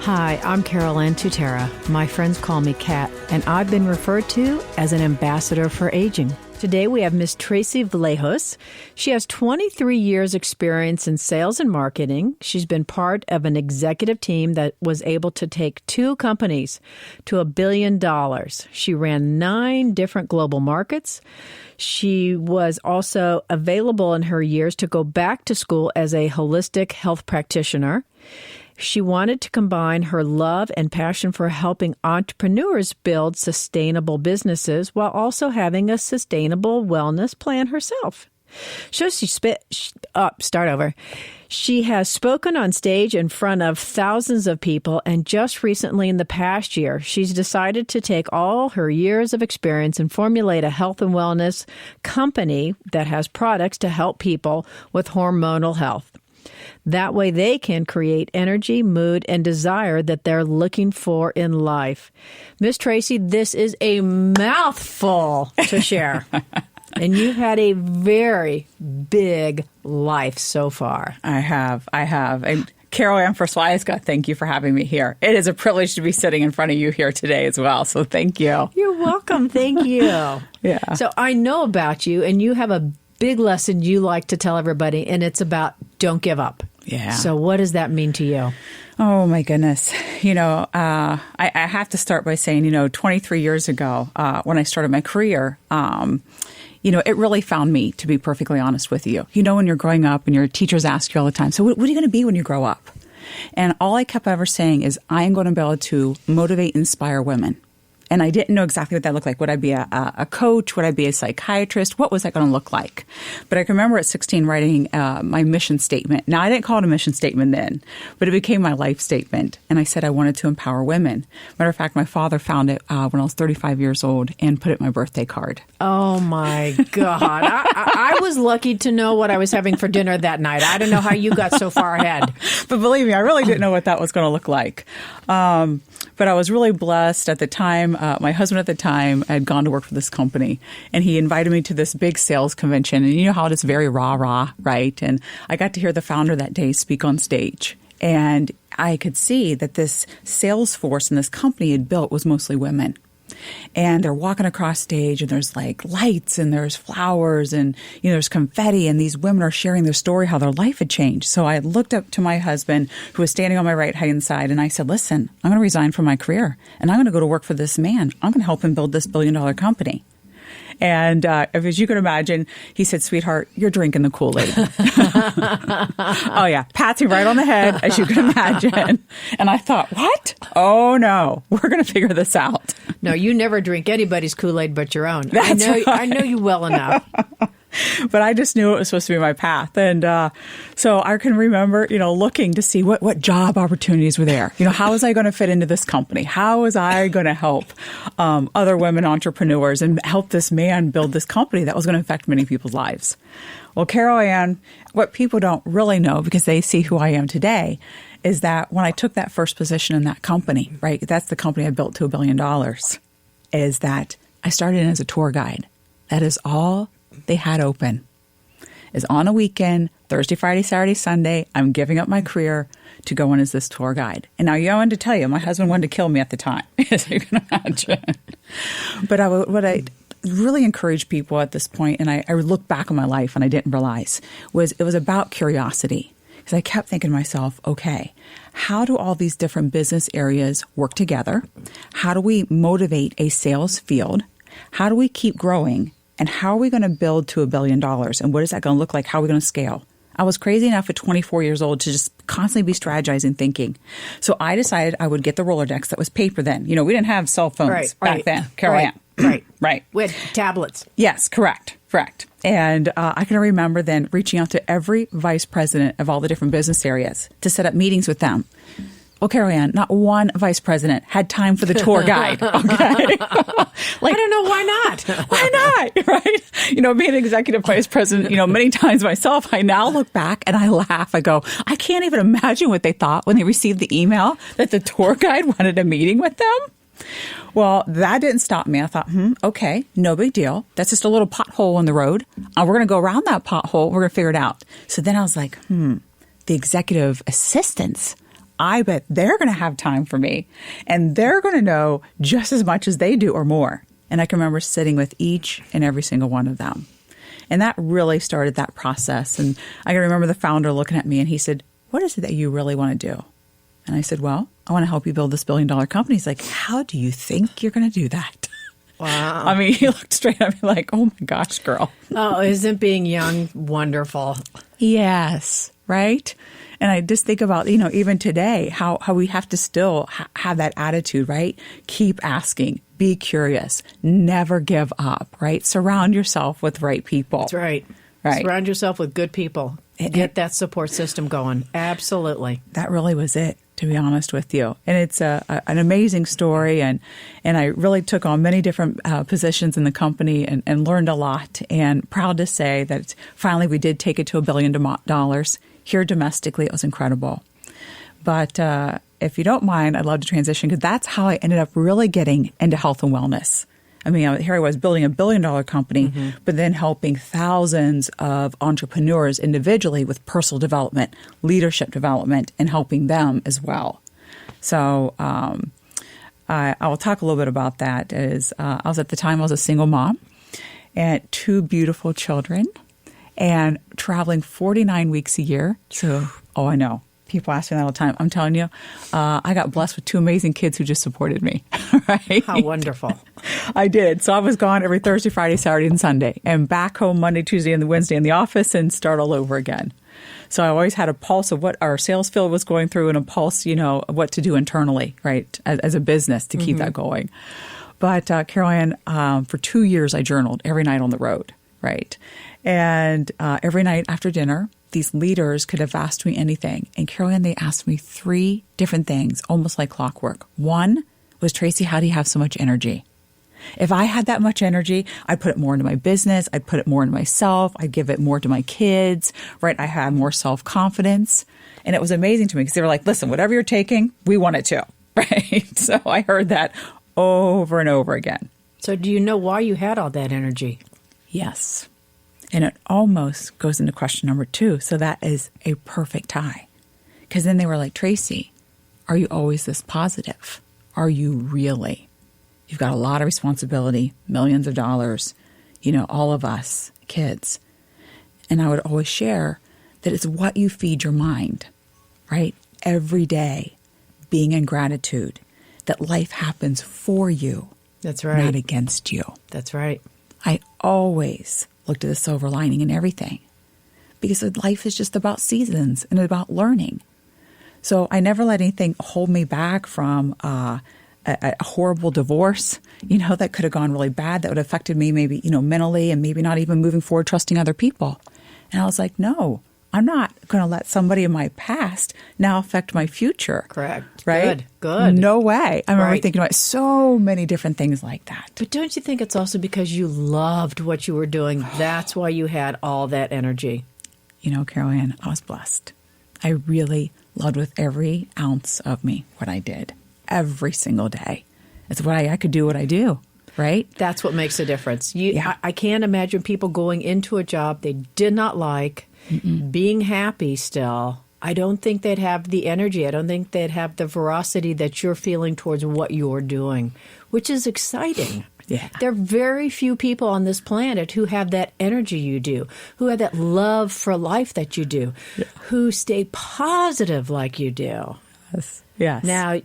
Hi, I'm Carol Ann Tutera. My friends call me Kat, and I've been referred to as an ambassador for aging. Today we have Miss Tracey Vlahos. She has 23 years experience in sales and marketing. She's been part of an executive team that was able to take 2 companies to $1 billion. She ran 9 different global markets. She was also available in her years to go back to school as a holistic health practitioner. She wanted to combine her love and passion for helping entrepreneurs build sustainable businesses while also having a sustainable wellness plan herself. She has spoken on stage in front of thousands of people, and just recently in the past year, she's decided to take all her years of experience and formulate a health and wellness company that has products to help people with hormonal health. That way they can create energy, mood, and desire that they're looking for in life. Miss Tracey, this is a mouthful to share. And you've had a very big life so far. I have. And Carol Ann, first of all, I just got to thank you for having me here. It is a privilege to be sitting in front of you here today as well. So thank you. You're welcome. Thank you. Yeah. So I know about you, and you have a big lesson you like to tell everybody, and it's about don't give up. Yeah. So what does that mean to you? Oh, my goodness. I have to start by saying, 23 years ago, when I started my career, it really found me, to be perfectly honest with you. When you're growing up and your teachers ask you all the time, so what are you going to be when you grow up? And all I kept ever saying is, I am going to be able to motivate, inspire women. And I didn't know exactly what that looked like. Would I be a coach? Would I be a psychiatrist? What was that going to look like? But I can remember at 16 writing my mission statement. Now, I didn't call it a mission statement then, but it became my life statement. And I said I wanted to empower women. Matter of fact, my father found it when I was 35 years old and put it in my birthday card. Oh, my God. I was lucky to know what I was having for dinner that night. I don't know how you got so far ahead. But believe me, I really didn't know what that was going to look like. But I was really blessed at the time. My husband at the time had gone to work for this company, and he invited me to this big sales convention. And you know how it is very rah-rah, right? And I got to hear the founder that day speak on stage. And I could see that this sales force and this company had built was mostly women. And they're walking across stage, and there's like lights, and there's flowers, and there's confetti, and these women are sharing their story, how their life had changed. So I looked up to my husband, who was standing on my right hand side, and I said, listen, I'm going to resign from my career, and I'm going to go to work for this man. I'm going to help him build this $1 billion company. And as you can imagine, he said, sweetheart, you're drinking the Kool-Aid. Oh, yeah. Pats me right on the head, as you can imagine. And I thought, what? Oh, no. We're going to figure this out. No, you never drink anybody's Kool-Aid but your own. That's right. I know you well enough. But I just knew it was supposed to be my path. And so I can remember, looking to see what job opportunities were there. How was I going to fit into this company? How was I going to help other women entrepreneurs and help this man build this company that was going to affect many people's lives? Well, Carol Ann, what people don't really know, because they see who I am today, is that when I took that first position in that company, right, that's the company I built to $1 billion, is that I started in as a tour guide. That is all they had open. Is on a weekend, Thursday, Friday, Saturday, Sunday, I'm giving up my career to go in as this tour guide. And now I wanted to tell you, my husband wanted to kill me at the time, as you can imagine. But what I really encourage people at this point, and I look back on my life and I didn't realize, was it was about curiosity. Because I kept thinking to myself, okay, how do all these different business areas work together? How do we motivate a sales field? How do we keep growing? And how are we going to build to $1 billion? And what is that going to look like? How are we going to scale? I was crazy enough at 24 years old to just constantly be strategizing, thinking. So I decided I would get the Rolodex that was paper then. We didn't have cell phones back then. Carol Ann. Right. With tablets. Yes, correct. And I can remember then reaching out to every vice president of all the different business areas to set up meetings with them. Well, Carol Ann, not one vice president had time for the tour guide. Okay, I don't know why not. Why not? Right? Being an executive vice president, many times myself, I now look back and I laugh. I go, I can't even imagine what they thought when they received the email that the tour guide wanted a meeting with them. Well, that didn't stop me. I thought, okay, no big deal. That's just a little pothole in the road. We're going to go around that pothole. We're going to figure it out. So then I was like, the executive assistants I bet they're going to have time for me, and they're going to know just as much as they do or more. And I can remember sitting with each and every single one of them. And that really started that process. And I can remember the founder looking at me and he said, what is it that you really want to do? And I said, well, I want to help you build this billion-dollar company. He's like, how do you think you're going to do that? Wow. I mean, he looked straight at me like, oh my gosh, girl. Oh, isn't being young wonderful? Yes, right? And I just think about, you know, even today, how we have to still have that attitude, right? Keep asking, be curious, never give up, right? Surround yourself with right people. That's right. Right. Surround yourself with good people. Get that support system going. Absolutely. That really was it, to be honest with you. And it's an amazing story. And I really took on many different positions in the company and learned a lot. And proud to say that finally we did take it to $1 billion. Here domestically, it was incredible. But if you don't mind, I'd love to transition because that's how I ended up really getting into health and wellness. I mean, here I was building $1 billion company, but then helping thousands of entrepreneurs individually with personal development, leadership development, and helping them as well. So I will talk a little bit about that. I was at the time, I was a single mom and 2 beautiful children and traveling 49 weeks a year. So, I know. People ask me that all the time. I'm telling you, I got blessed with 2 amazing kids who just supported me. Right? How wonderful. I did. So I was gone every Thursday, Friday, Saturday, and Sunday, and back home Monday, Tuesday, and Wednesday in the office and start all over again. So I always had a pulse of what our sales field was going through and a pulse, of what to do internally, right, as a business to keep that going. But Carol Ann, for 2 years I journaled every night on the road, right? And every night after dinner, these leaders could have asked me anything. And Carol Ann, they asked me 3 different things, almost like clockwork. One was, Tracey, how do you have so much energy? If I had that much energy, I'd put it more into my business. I'd put it more into myself. I'd give it more to my kids, right? I had more self-confidence. And it was amazing to me because they were like, listen, whatever you're taking, we want it too, right? So I heard that over and over again. So do you know why you had all that energy? Yes. And it almost goes into question number 2. So that is a perfect tie. Because then they were like, Tracey, are you always this positive? Are you really? You've got a lot of responsibility, millions of dollars, all of us, kids. And I would always share that it's what you feed your mind, right? Every day, being in gratitude, that life happens for you. That's right. Not against you. That's right. I always looked at the silver lining in everything because life is just about seasons and about learning. So I never let anything hold me back from a horrible divorce, that could have gone really bad, that would have affected me maybe, mentally and maybe not even moving forward, trusting other people. And I was like, no, I'm not going to let somebody in my past now affect my future. Correct. Right? Good. No way. I remember thinking about so many different things like that. But don't you think it's also because you loved what you were doing? That's why you had all that energy. Carol Ann, I was blessed. I really loved with every ounce of me what I did every single day. It's why I could do what I do, right? That's what makes a difference. Yeah. I can't imagine people going into a job they did not like, being happy still. I don't think they'd have the energy. I don't think they'd have the veracity that you're feeling towards what you're doing, which is exciting. Yeah. There are very few people on this planet who have that energy you do, who have that love for life that you do, who stay positive like you do. Yes. Now,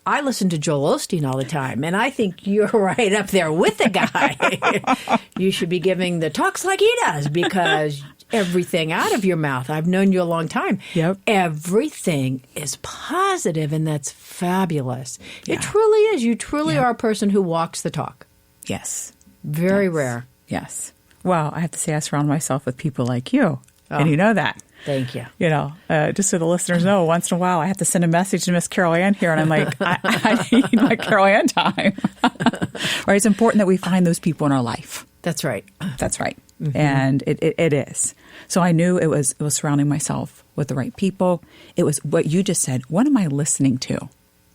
I listen to Joel Osteen all the time, and I think you're right up there with the guy. You should be giving the talks like he does because everything out of your mouth, I've known you a long time. Yep. Everything is positive, and that's fabulous. Yeah. It truly is. You truly are a person who walks the talk. Yes. Very rare. Yes. Well, I have to say I surround myself with people like you, and you know that. Thank you. Just so the listeners know, once in a while I have to send a message to Miss Carol Ann here, and I'm like, I need my Carol Ann time. Right? It's important that we find those people in our life. That's right. That's right. And it is. So I knew it was surrounding myself with the right people. It was what you just said. What am I listening to?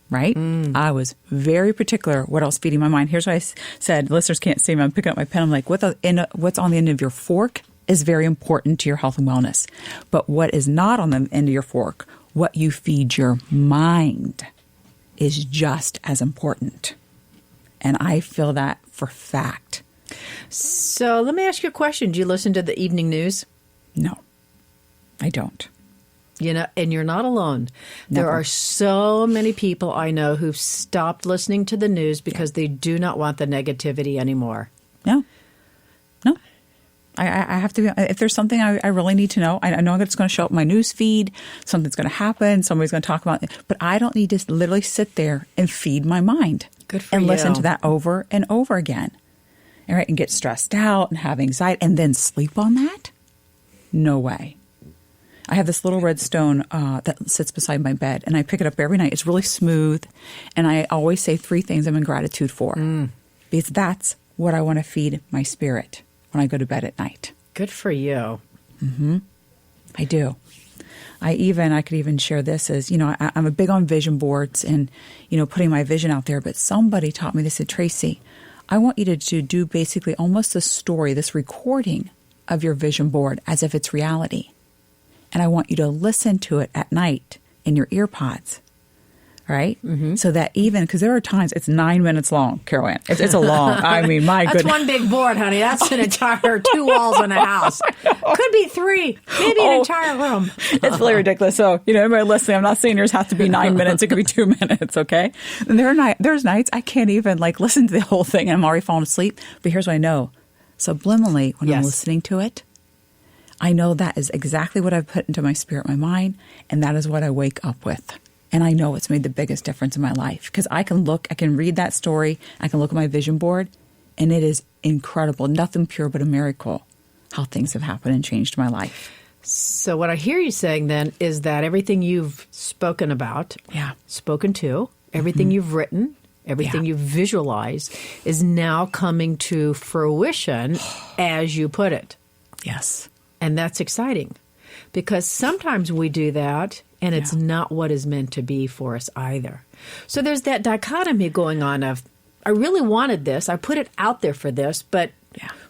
Right? I was very particular what I was feeding my mind. Here's what I said. Listeners can't see me. I'm picking up my pen. I'm like, what's on the end of your fork is very important to your health and wellness. But what is not on the end of your fork what you feed your mind is just as important. And I feel that for fact. So let me ask you a question. Do you listen to the evening news? No, I don't. You know, and you're not alone. Never. There are so many people I know who've stopped listening to the news because they do not want the negativity anymore. No. I have to be, if there's something I really need to know, I know it's going to show up in my news feed, something's going to happen, somebody's going to talk about it, but I don't need to literally sit there and feed my mind. Good for and you. Listen to that over and over again. All right, and get stressed out and have anxiety and then sleep on that? No way. I have this little red stone that sits beside my bed, and I pick it up every night. It's really smooth, and I always say 3 things I'm in gratitude for because that's what I want to feed my spirit when I go to bed at night. Good for you. Mm-hmm. I do. I could even share this as, I'm a big on vision boards and, putting my vision out there. But somebody taught me, they said, Tracey, I want you to do basically almost a story, this recording of your vision board as if it's reality. And I want you to listen to it at night in your ear pods. Right? Mm-hmm. So that because there are times it's 9 minutes long, Carol Ann. It's a long, my goodness. That's one big board, honey. That's an entire 2 walls in a house. Could be 3, maybe an entire room. It's really ridiculous. So, everybody listening, I'm not saying yours has to be 9 minutes. It could be 2 minutes, okay? And there's nights I can't even listen to the whole thing and I'm already falling asleep. But here's what I know. Subliminally, when I'm listening to it, I know that is exactly what I've put into my spirit, my mind, and that is what I wake up with. And I know it's made the biggest difference in my life because I can read that story, I can look at my vision board, and it is incredible. Nothing pure but a miracle how things have happened and changed my life. So what I hear you saying then is that everything you've spoken about, spoken to, everything you've written, everything you've visualized is now coming to fruition as you put it. Yes. And that's exciting because sometimes we do that and it's not what is meant to be for us either. So there's that dichotomy going on of, I really wanted this, I put it out there for this, but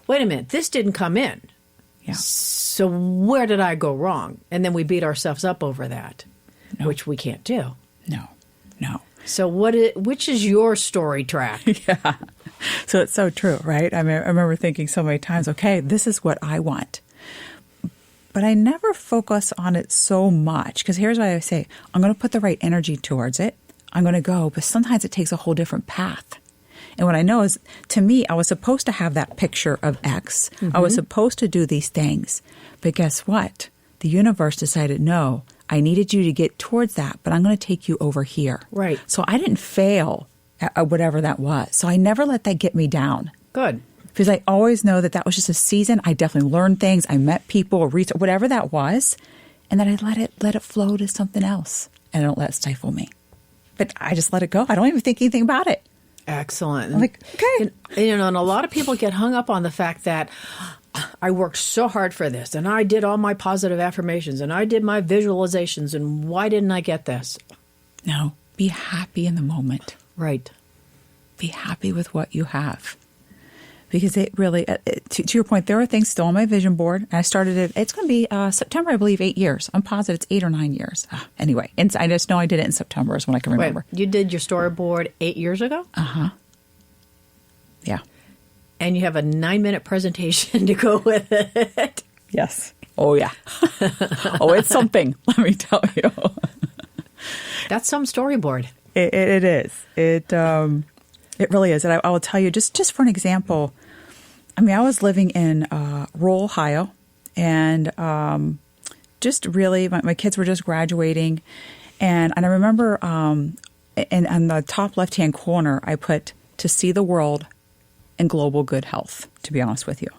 wait a minute, this didn't come in. Yeah. So where did I go wrong? And then we beat ourselves up over that, which we can't do. No. So which is your story track? Yeah. So it's so true, right? I remember thinking so many times, okay, this is what I want. But I never focus on it so much because here's what I say. I'm going to put the right energy towards it. I'm going to go, but sometimes it takes a whole different path. And what I know is, to me, I was supposed to have that picture of X. I was supposed to do these things. But guess what? The universe decided, no, I needed you to get towards that, but I'm going to take you over here. Right. So I didn't fail at whatever that was. So I never let that get me down. Good. Because I always know that was just a season. I definitely learned things. I met people, whatever that was. And then I let it flow to something else. And I don't let it stifle me. But I just let it go. I don't even think anything about it. Excellent. I'm like, okay. And a lot of people get hung up on the fact that I worked so hard for this. And I did all my positive affirmations. And I did my visualizations. And why didn't I get this? No. Be happy in the moment. Right. Be happy with what you have. Because it really, to your point, there are things still on my vision board. I started it, it's going to be September, I believe, 8 years. I'm positive it's 8 or 9 years. Anyway, and I just know I did it in September is when I can remember. Wait, you did your storyboard 8 years ago? Uh-huh. Yeah. And you have a 9-minute presentation to go with it. Yes. Oh, yeah. Oh, it's something, let me tell you. That's some storyboard. It is. It really is. And I will tell you, just for an example, I was living in rural Ohio, and just really, my kids were just graduating. And I remember and on the top left-hand corner, I put, to see the world in global good health, to be honest with you.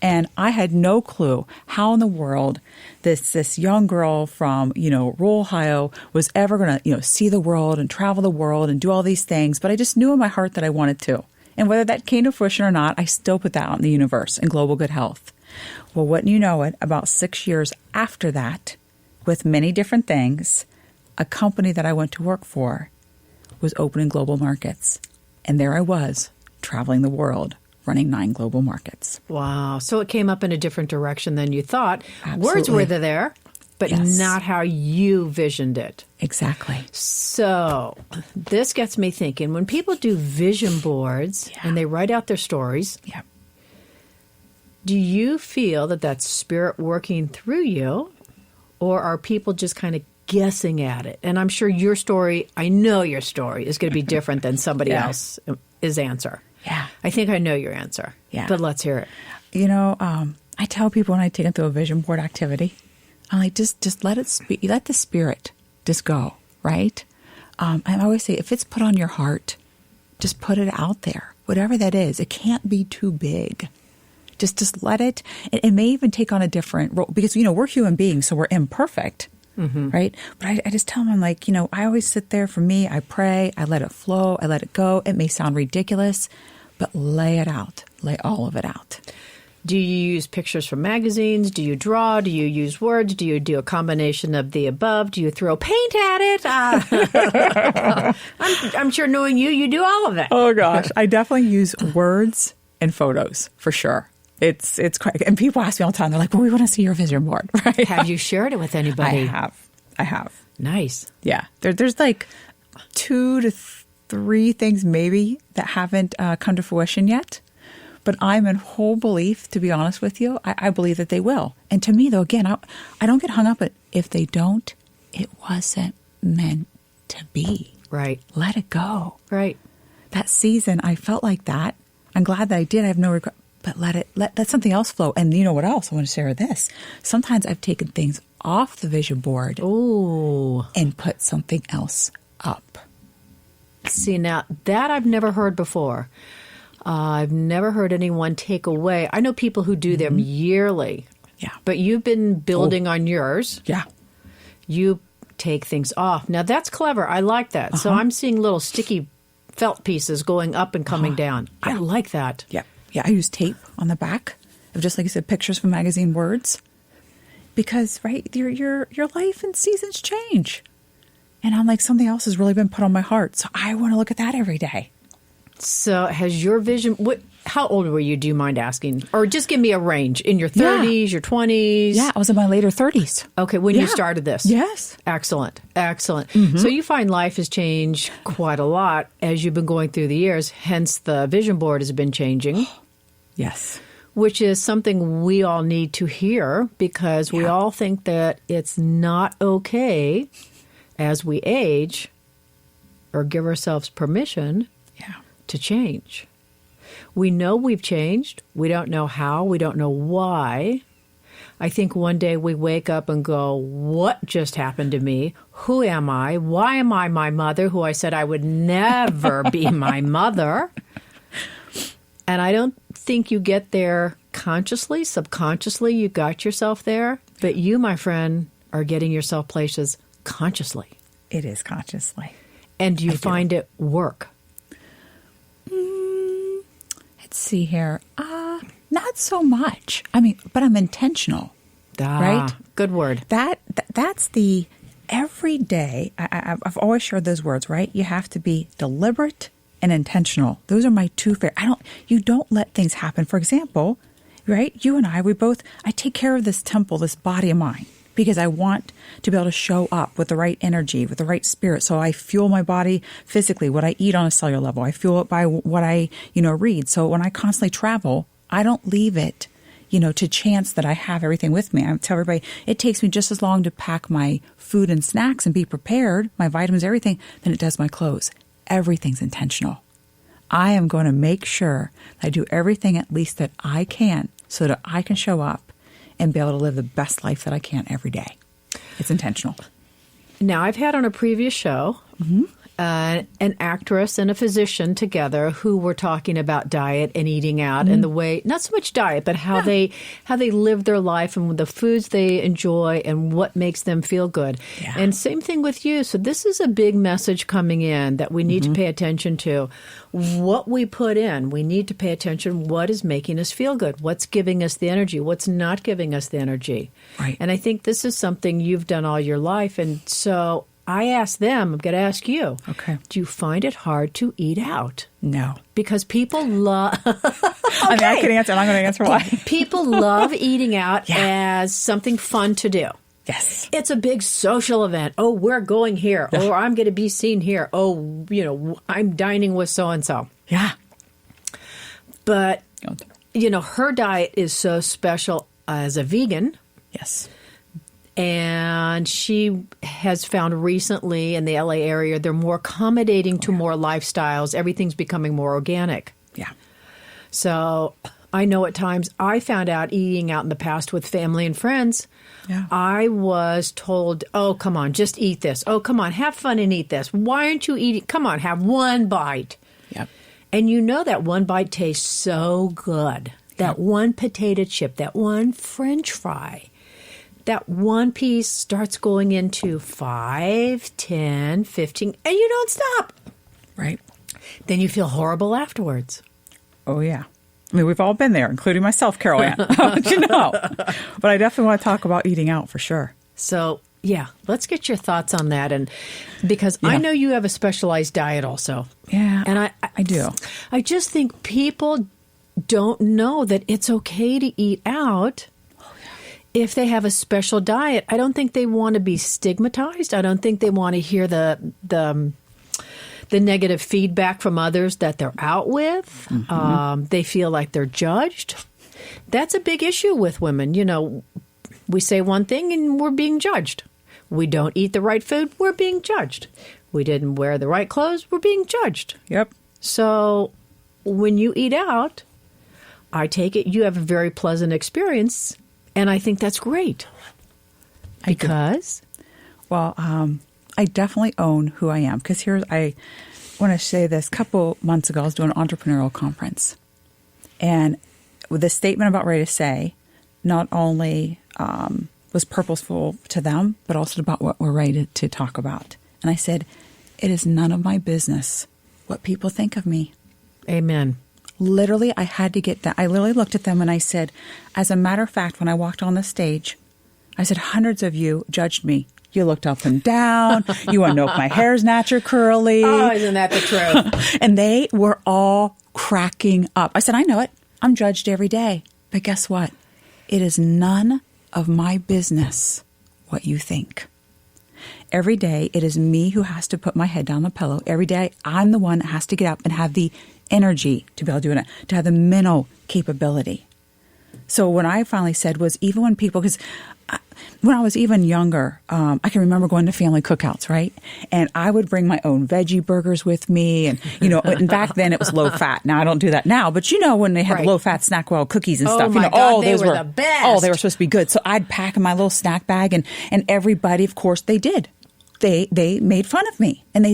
And I had no clue how in the world this young girl from, rural Ohio was ever going to, see the world and travel the world and do all these things. But I just knew in my heart that I wanted to. And whether that came to fruition or not, I still put that out in the universe in global good health. Well, wouldn't you know it, about 6 years after that, with many different things, a company that I went to work for was opening global markets. And there I was, traveling the world, running 9 global markets. Wow. So it came up in a different direction than you thought. Absolutely. Words were there, but not how you visioned it. Exactly. So this gets me thinking, when people do vision boards and they write out their stories, do you feel that that's spirit working through you, or are people just kind of guessing at it? And I'm sure your story, I know your story is going to be different than somebody else's answer. Yeah. I think I know your answer. Yeah. But let's hear it. You know, I tell people when I take them through a vision board activity, I'm like, just let it let the spirit just go, right? I always say, if it's put on your heart, just put it out there. Whatever that is, it can't be too big. Just let it. It may even take on a different role because, we're human beings, so we're imperfect, right? But I just tell them, I'm like, I always sit there. For me, I pray, I let it flow, I let it go. It may sound ridiculous, but lay it out. Lay all of it out. Do you use pictures from magazines? Do you draw? Do you use words? Do you do a combination of the above? Do you throw paint at it? I'm sure knowing you do all of it. Oh, gosh. I definitely use words and photos for sure. It's quite, and people ask me all the time, they're like, well, we want to see your vision board, right? Have you shared it with anybody? I have. Nice. Yeah. There's like 2 to 3 things maybe that haven't come to fruition yet. But I'm in whole belief, to be honest with you, I believe that they will. And to me, though, again, I don't get hung up at if they don't, it wasn't meant to be. Right. Let it go. Right. That season, I felt like that. I'm glad that I did. I have no regret. But let something else flow. And you know what else? I want to share this. Sometimes I've taken things off the vision board and put something else up. See, now that I've never heard before. I've never heard anyone take away. I know people who do them yearly. Yeah. But you've been building on yours. Yeah. You take things off. Now, that's clever. I like that. So I'm seeing little sticky felt pieces going up and coming down. Yeah. I like that. Yeah. Yeah. I use tape on the back of, just like you said, pictures from magazine words. Because, right, your life and seasons change. And I'm like, something else has really been put on my heart. So I want to look at that every day. So has your vision, how old were you, do you mind asking? Or just give me a range, in your 30s, your 20s? Yeah, I was in my later 30s. Okay, when you started this? Yes. Excellent, excellent. So you find life has changed quite a lot as you've been going through the years, hence the vision board has been changing. Yes. Which is something we all need to hear because we all think that it's not okay as we age or give ourselves permission to change. We know we've changed. We don't know how. We don't know why. I think one day we wake up and go, what just happened to me? Who am I? Why am I my mother, who I said I would never be my mother? And I don't think you get there consciously. Subconsciously, you got yourself there. But you, my friend, are getting yourself places consciously. It is consciously. And do you find it work? Let's see here. Not so much. I mean, but I'm intentional, right? Good word. That's the every day. I've always shared those words, right? You have to be deliberate and intentional. Those are my 2 favorite. You don't let things happen. For example, right? You and I take care of this temple, this body of mine. Because I want to be able to show up with the right energy, with the right spirit. So I fuel my body physically, what I eat on a cellular level. I fuel it by what I, read. So when I constantly travel, I don't leave it, to chance that I have everything with me. I tell everybody, it takes me just as long to pack my food and snacks and be prepared, my vitamins, everything, than it does my clothes. Everything's intentional. I am going to make sure that I do everything at least that I can so that I can show up and be able to live the best life that I can every day. It's intentional. Now, I've had on a previous show an actress and a physician together who were talking about diet and eating out and the way, not so much diet, but how they live their life and the foods they enjoy and what makes them feel good. Yeah. And same thing with you. So this is a big message coming in that we need to pay attention to. What we put in, we need to pay attention. What is making us feel good? What's giving us the energy? What's not giving us the energy? Right. And I think this is something you've done all your life. And so I asked them, I'm going to ask you. Okay. Do you find it hard to eat out? No. Because people love... I mean, I can answer, and I'm going to answer why. People love eating out as something fun to do. Yes. It's a big social event. Oh, we're going here. Yeah. Or I'm going to be seen here. Oh, I'm dining with so-and-so. Yeah. But, her diet is so special as a vegan. Yes. And she has found recently in the LA area, they're more accommodating to more lifestyles. Everything's becoming more organic. Yeah. So I know at times I found out eating out in the past with family and friends, I was told, oh, come on, just eat this. Oh, come on, have fun and eat this. Why aren't you eating? Come on, have one bite. Yep. And that one bite tastes so good. That one potato chip, that one French fry. That one piece starts going into 5, 10, 15, and you don't stop. Right. Then you feel horrible afterwards. Oh, yeah. I mean, we've all been there, including myself, Carol Ann. But But I definitely want to talk about eating out for sure. So, let's get your thoughts on that. And because I know you have a specialized diet also. Yeah, and I do. I just think people don't know that it's okay to eat out. If they have a special diet. I don't think they want to be stigmatized. I don't think they want to hear the negative feedback from others that they're out with. Mm-hmm. They feel like they're judged. That's a big issue with women. We say one thing and we're being judged. We don't eat the right food, we're being judged. We didn't wear the right clothes, we're being judged. Yep. So when you eat out, I take it you have a very pleasant experience. And I think that's great. Because? Well, I definitely own who I am. Because I want to say this. A couple months ago, I was doing an entrepreneurial conference. And with the statement I'm about ready to say, not only was purposeful to them, but also about what we're ready to talk about. And I said, it is none of my business what people think of me. Amen. Literally, I had to get that. I literally looked at them and I said, as a matter of fact, when I walked on the stage, I said, hundreds of you judged me. You looked up and down. You want to know if my hair's natural curly. Oh, isn't that the truth? And they were all cracking up. I said, I know it. I'm judged every day. But guess what? It is none of my business what you think. Every day, it is me who has to put my head down on the pillow. Every day, I'm the one that has to get up and have the energy to be able to do it, to have the mental capability. So what I finally said was, even when people, because when I was even younger, I can remember going to family cookouts, right? And I would bring my own veggie burgers with me. And, and back then it was low fat. Now I don't do that now. But when they had low fat snack well cookies and stuff, my God, they were the best. Oh, they were supposed to be good. So I'd pack in my little snack bag and everybody, of course, they did. They made fun of me and they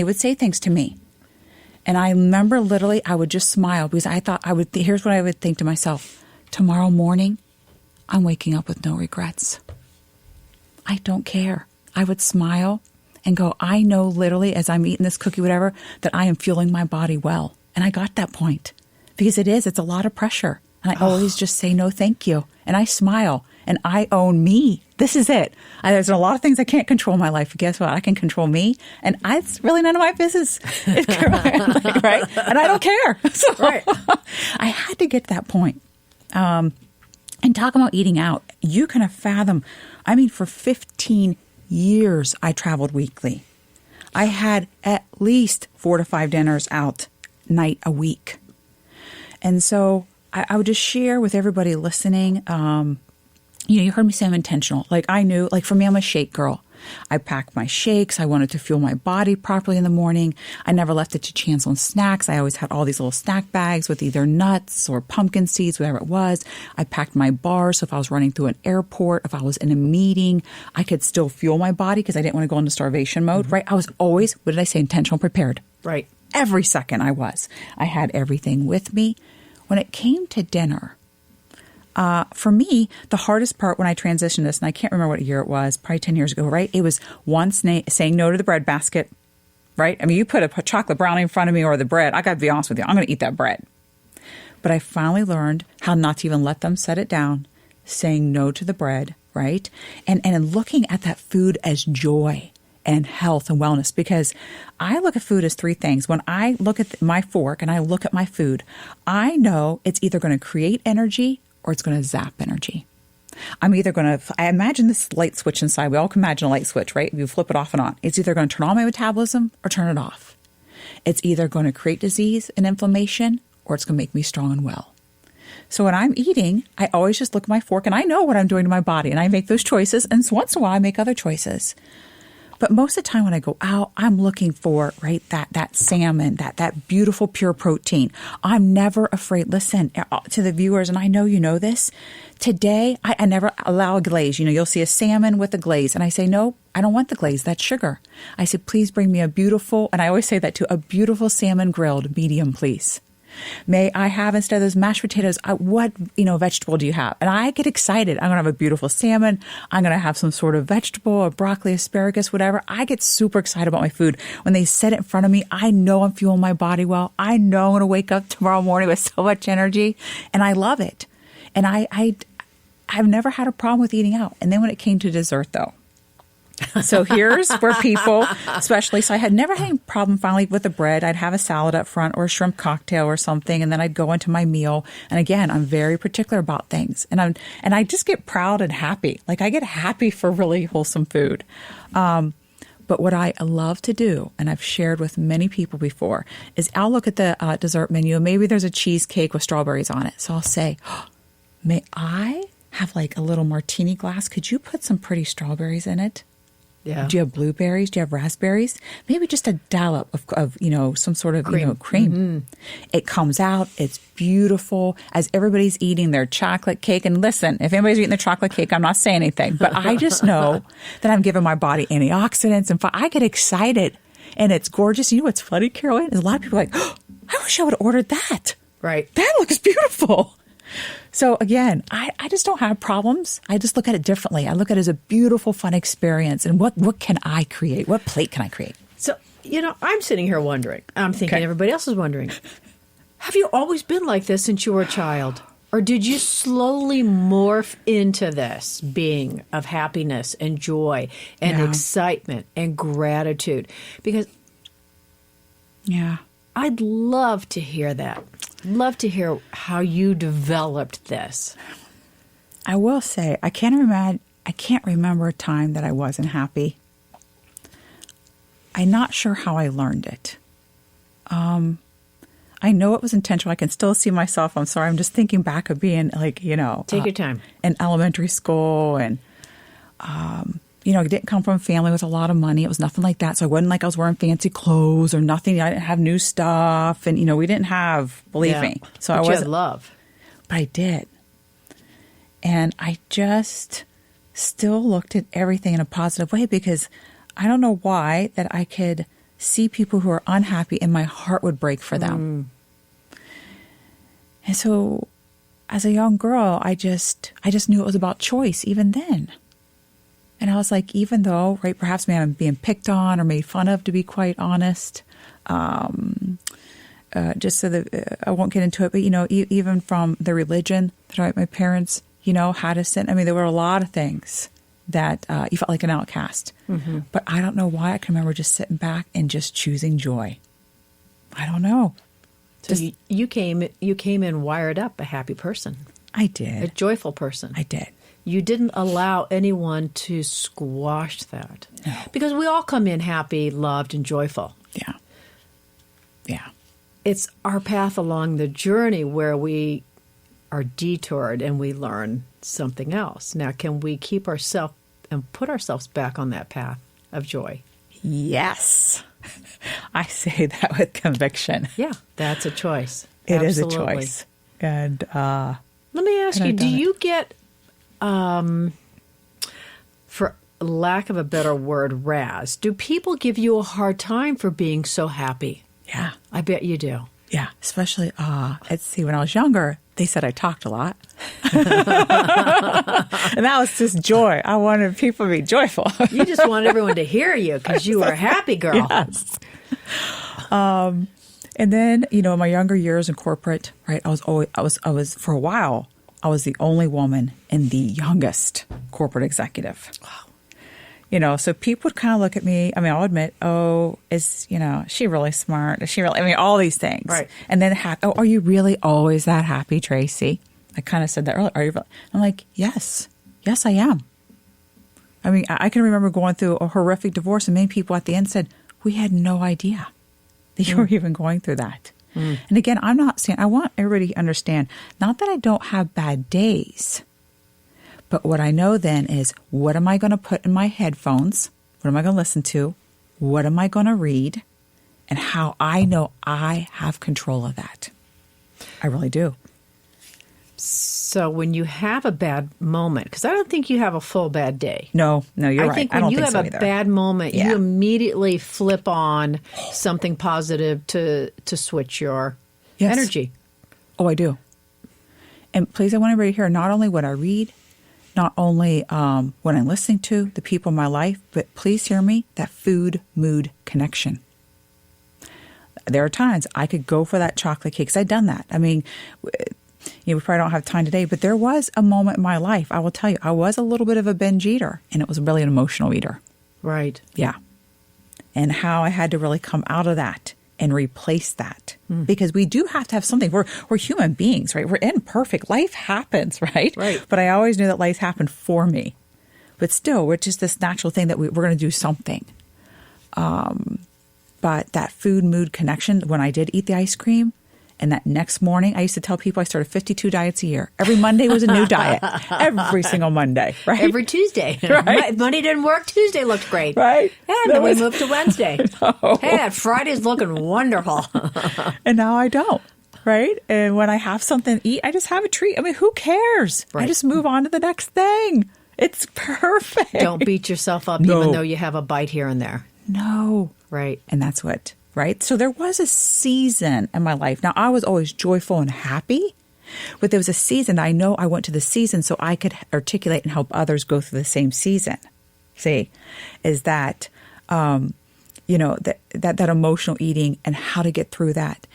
would say things to me. And I remember literally I would just smile because I thought here's what I would think to myself. Tomorrow morning, I'm waking up with no regrets. I don't care. I would smile and go, I know literally as I'm eating this cookie, whatever, that I am fueling my body well. And I got that point because it's a lot of pressure. And I always just say, no, thank you. And I smile and I own me. This is it. There's a lot of things I can't control in my life. But guess what? I can control me. And it's really none of my business. Right? And I don't care. So right. I had to get to that point. And talk about eating out. You can fathom. For 15 years, I traveled weekly. I had at least 4 to 5 dinners out night a week. And so I would just share with everybody listening. You heard me say I'm intentional. I knew, for me, I'm a shake girl. I packed my shakes. I wanted to fuel my body properly in the morning. I never left it to chance on snacks. I always had all these little snack bags with either nuts or pumpkin seeds, whatever it was. I packed my bars. So if I was running through an airport, if I was in a meeting, I could still fuel my body because I didn't want to go into starvation mode, right? I was always, what did I say, intentional prepared. Right. Every second I was. I had everything with me. When it came to dinner, for me, the hardest part when I transitioned this, and I can't remember what year it was, probably 10 years ago, right? It was saying no to the bread basket, right? You put a chocolate brownie in front of me or the bread, I got to be honest with you, I'm going to eat that bread. But I finally learned how not to even let them set it down, saying no to the bread, right? And looking at that food as joy and health and wellness, because I look at food as 3 things. When I look at my fork and I look at my food, I know it's either going to create energy or it's going to zap energy. I'm either going to, I imagine this light switch inside. We all can imagine a light switch, right? You flip it off and on. It's either going to turn on my metabolism or turn it off. It's either going to create disease and inflammation or it's going to make me strong and well. So when I'm eating, I always just look at my fork and I know what I'm doing to my body and I make those choices. And so once in a while I make other choices. But most of the time when I go out, I'm looking for, right, that salmon, that beautiful pure protein. I'm never afraid. Listen, to the viewers, and I know you know this, today I never allow a glaze. You'll see a salmon with a glaze. And I say, no, I don't want the glaze. That's sugar. I said, please bring me a beautiful, and I always say that too, a beautiful salmon grilled, medium, please. May I have, instead of those mashed potatoes, what vegetable do you have? And I get excited. I'm going to have a beautiful salmon. I'm going to have some sort of vegetable or broccoli, asparagus, whatever. I get super excited about my food. When they set it in front of me, I know I'm fueling my body well. I know I'm going to wake up tomorrow morning with so much energy, and I love it. And I've never had a problem with eating out. And then when it came to dessert, though, so here's where people, especially, so I had never had any problem finally with the bread. I'd have a salad up front or a shrimp cocktail or something, and then I'd go into my meal. And again, I'm very particular about things. And I just get proud and happy. Like I get happy for really wholesome food. But what I love to do, and I've shared with many people before, is I'll look at the dessert menu, and maybe there's a cheesecake with strawberries on it. So I'll say, may I have like a little martini glass? Could you put some pretty strawberries in it? Yeah. Do you have blueberries? Do you have raspberries? Maybe just a dollop of some sort of cream. Mm-hmm. It comes out. It's beautiful as everybody's eating their chocolate cake. And listen, if anybody's eating their chocolate cake, I'm not saying anything. But I just know that I'm giving my body antioxidants. And I get excited. And it's gorgeous. You know what's funny, Caroline? Is a lot of people are like, oh, I wish I would have ordered that. Right. That looks beautiful. So again, I just don't have problems. I just look at it differently. I look at it as a beautiful, fun experience. And what can I create? What plate can I create? So, I'm sitting here wondering. I'm thinking everybody else is wondering. Have you always been like this since you were a child? Or did you slowly morph into this being of happiness and joy and excitement and gratitude? Because I'd love to hear that. Love to hear how you developed this. I will say, I can't remember a time that I wasn't happy. I'm not sure how I learned it. I know it was intentional. I can still see myself. I'm sorry. I'm just thinking back of being like, Take your time. In elementary school. And, I didn't come from a family with a lot of money. It was nothing like that. So it wasn't like I was wearing fancy clothes or nothing. I didn't have new stuff. And, we didn't have, believe me. So but I wasn't. You had love. But I did. And I just still looked at everything in a positive way because I don't know why that I could see people who are unhappy and my heart would break for them. And so as a young girl, I just knew it was about choice even then. And I was like, even though, right, perhaps maybe I'm being picked on or made fun of, to be quite honest, just so that I won't get into it, but, even from the religion that my parents, had us in, there were a lot of things that you felt like an outcast. Mm-hmm. But I don't know why. I can remember just sitting back and just choosing joy. I don't know. So you came in wired up a happy person. I did. A joyful person. I did. You didn't allow anyone to squash that. No. Because we all come in happy, loved, and joyful. Yeah. Yeah. It's our path along the journey where we are detoured and we learn something else. Now, can we keep ourselves and put ourselves back on that path of joy? Yes. I say that with conviction. Yeah, that's a choice. It is Absolutely. a choice. And let me ask you, do you get, for lack of a better word, razz? Do people give you a hard time for being so happy? Yeah. I bet you do. Yeah, especially, let's see, when I was younger, they said I talked a lot. And that was just joy. I wanted people to be joyful. You just wanted everyone to hear you because you were a happy girl. Yes. And then, in my younger years in corporate, right, I was for a while, I was the only woman and the youngest corporate executive. Wow. So people would kind of look at me. I'll admit, is she really smart? Is she really, all these things. Right. And then, are you really always that happy, Tracey? I kind of said that earlier. Are you really? I'm like, yes. Yes, I am. I mean, I can remember going through a horrific divorce, and many people at the end said, we had no idea that you were even going through that. And again, I'm not saying, I want everybody to understand, not that I don't have bad days, but what I know then is, what am I going to put in my headphones? What am I going to listen to? What am I going to read? And how I know I have control of that. I really do. So when you have a bad moment, because I don't think you have a full bad day. No, you're right. I think when you have a bad moment, you immediately flip on something positive to switch your energy. Oh, I do. And please, I want everybody to hear not only what I read, not only what I'm listening to, the people in my life, but please hear me, that food-mood connection. There are times I could go for that chocolate cake, because I've done that. I mean, we probably don't have time today, but there was a moment in my life, I will tell you, I was a little bit of a binge eater, and it was really an emotional eater. Right. Yeah. And how I had to really come out of that and replace that. Because we do have to have something. We're human beings, right? We're imperfect. Life happens, right? Right. But I always knew that life happened for me. But still, we're just this natural thing that we're going to do something. But that food-mood connection, when I did eat the ice cream, and that next morning, I used to tell people I started 52 diets a year. Every Monday was a new diet. Every single Monday, right? Every Tuesday. Right. Monday didn't work. Tuesday looked great. Right. And then we moved to Wednesday. Hey, Friday's looking wonderful. And now I don't, right? And when I have something to eat, I just have a treat. I mean, who cares? Right. I just move on to the next thing. It's perfect. Don't beat yourself up even though you have a bite here and there. No. Right. And that's what, right? So there was a season in my life. Now, I was always joyful and happy, but there was a season. I know I went to the season so I could articulate and help others go through the same season. See, is that, that emotional eating and how to get through that.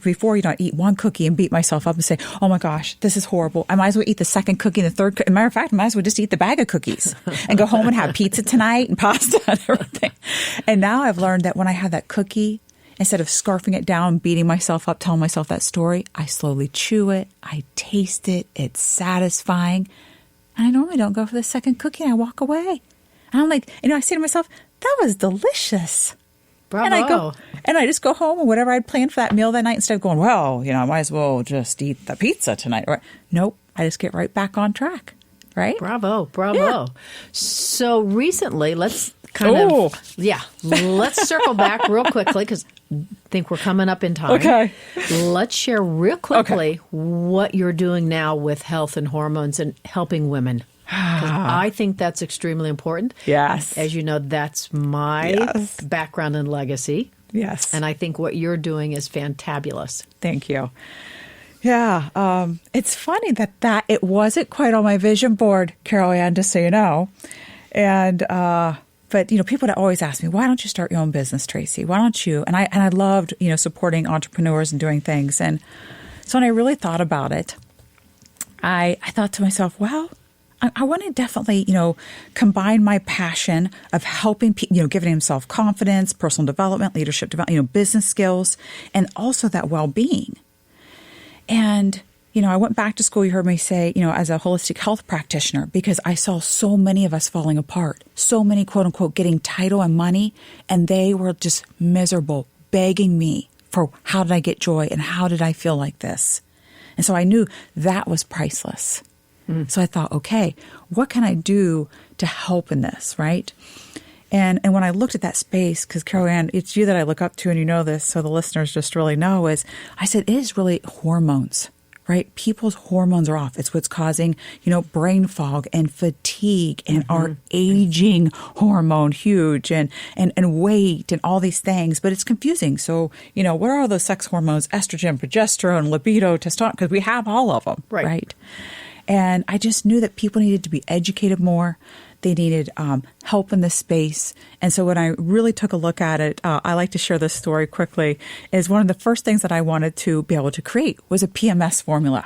Before, I eat one cookie and beat myself up and say, oh my gosh, this is horrible. I might as well eat the second cookie and the third cookie. As a matter of fact, I might as well just eat the bag of cookies and go home and have pizza tonight and pasta and everything. And now I've learned that when I have that cookie, instead of scarfing it down, beating myself up, telling myself that story, I slowly chew it. I taste it. It's satisfying. And I normally don't go for the second cookie and I walk away. And I'm like, I say to myself, that was delicious. Bravo. And I just go home and whatever I'd planned for that meal that night, instead of going, I might as well just eat the pizza tonight. Or, nope, I just get right back on track. Right? Bravo. Yeah. So recently, let's let's circle back real quickly because I think we're coming up in time. Okay. Let's share real quickly what you're doing now with health and hormones and helping women. Because I think that's extremely important. Yes. As you know, that's my background and legacy. Yes. And I think what you're doing is fantabulous. Thank you. Yeah. It's funny that it wasn't quite on my vision board, Carol Ann, just so you know. And, but, people would always ask me, why don't you start your own business, Tracey? Why don't you? And I loved, supporting entrepreneurs and doing things. And so when I really thought about it, I thought to myself, well, I want to definitely, combine my passion of helping people, giving them self-confidence, personal development, leadership development, business skills, and also that well-being. And, I went back to school, you heard me say, as a holistic health practitioner, because I saw so many of us falling apart, so many, quote unquote, getting title and money, and they were just miserable, begging me for how did I get joy and how did I feel like this? And so I knew that was priceless. So I thought, okay, what can I do to help in this, right? And when I looked at that space, because Carol Ann, it's you that I look up to and you know this, so the listeners just really know, is I said, it is really hormones, right? People's hormones are off. It's what's causing, brain fog and fatigue and our aging hormone, huge, and weight and all these things, but it's confusing. So, what are all those sex hormones, estrogen, progesterone, libido, testosterone, because we have all of them, right? And I just knew that people needed to be educated more. They needed help in this space. And so when I really took a look at it, I like to share this story quickly, is one of the first things that I wanted to be able to create was a PMS formula.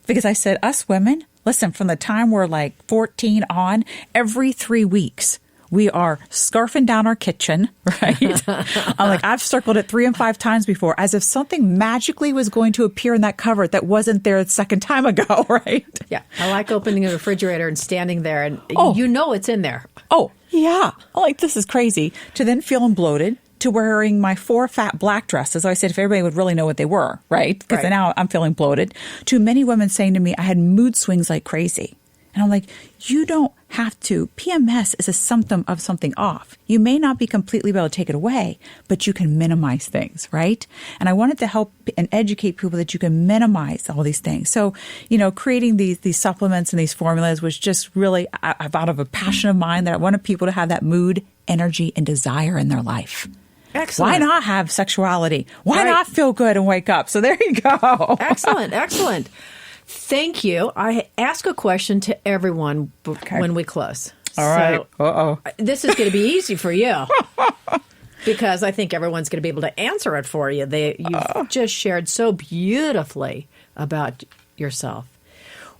Because I said, us women, listen, from the time we're like 14 on, every 3 weeks, We are scarfing down our kitchen, right? I'm like, I've circled it 3 and 5 times before, as if something magically was going to appear in that cupboard that wasn't there the second time ago, right? Yeah. I like opening a refrigerator and standing there and you know it's in there. Oh, yeah. I'm like, this is crazy. To then feeling bloated, to wearing my 4 fat black dresses. So I said, if everybody would really know what they were, right? Because now I'm feeling bloated. To many women saying to me, I had mood swings like crazy. And I'm like, you don't have to. PMS is a symptom of something off. You may not be completely able to take it away, but you can minimize things, right? And I wanted to help and educate people that you can minimize all these things. So, creating these supplements and these formulas was just really out of a passion of mine that I wanted people to have that mood, energy, and desire in their life. Excellent. Why not have sexuality? Why not feel good and wake up? So there you go. Excellent. Excellent. Thank you. I ask a question to everyone when we close. All right. Uh-oh. This is going to be easy for you because I think everyone's going to be able to answer it for you. You've just shared so beautifully about yourself.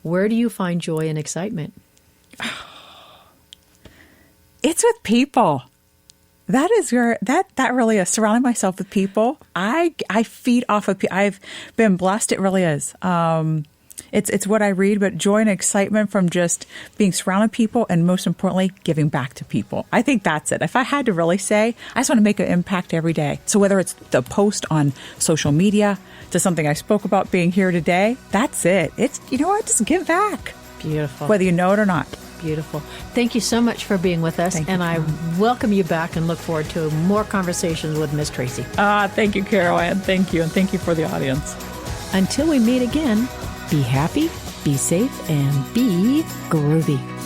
Where do you find joy and excitement? It's with people. That is where that really is. Surrounding myself with people. I feed off of people. I've been blessed. It really is. It's what I read, but joy and excitement from just being surrounded people and most importantly, giving back to people. I think that's it. If I had to really say, I just want to make an impact every day. So whether it's the post on social media to something I spoke about being here today, that's it. It's, just give back. Beautiful. Whether you know it or not. Beautiful. Thank you so much for being with us. And I welcome you back and look forward to more conversations with Miss Tracey. Thank you, Carol Ann. Thank you. And thank you for the audience. Until we meet again, be happy, be safe, and be groovy.